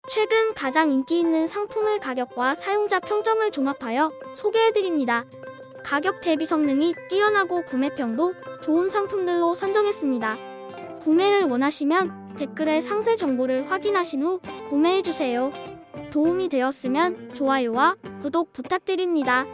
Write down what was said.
최근 가장 인기 있는 상품을 가격과 사용자 평점을 종합하여 소개해드립니다. 가격 대비 성능이 뛰어나고 구매평도 좋은 상품들로 선정했습니다. 구매를 원하시면 댓글에 상세 정보를 확인하신 후 구매해주세요. 도움이 되었으면 좋아요와 구독 부탁드립니다.